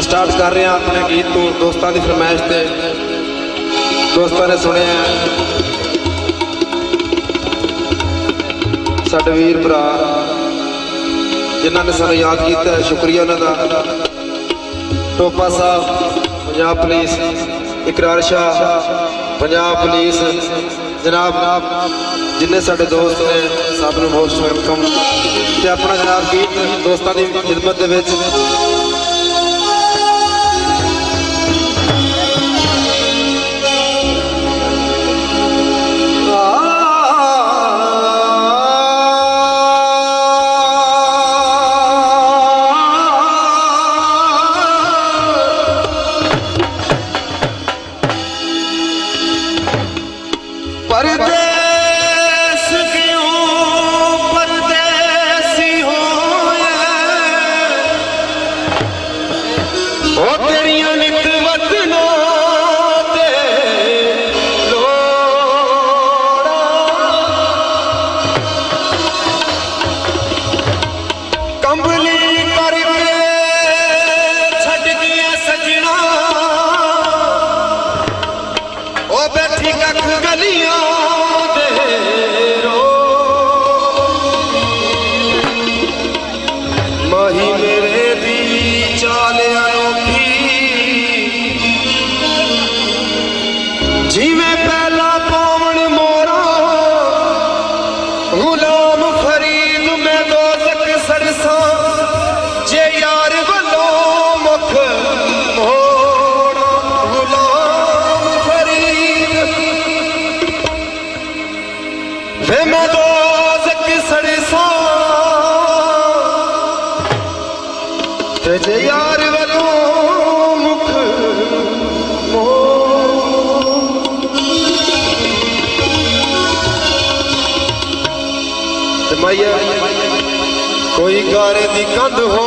Start कर रहे हैं अपने गीत को दोस्तों की फरमाइश से। दोस्तों ने सुने साडे वीर भरा जिन्होंने सानू याद किया, शुक्रिया उन्होंने। टोपा साहब पंजाब पुलिस, इकरार शाह पंजाब पुलिस, जनाब जिन्हें साडे दोस्त ने सब नूं मोस्ट वेलकम। ते अपना जनाब गीत दोस्तों की खिदमत दे विच यार वालों मुख मैया कोई गारे दी कंध हो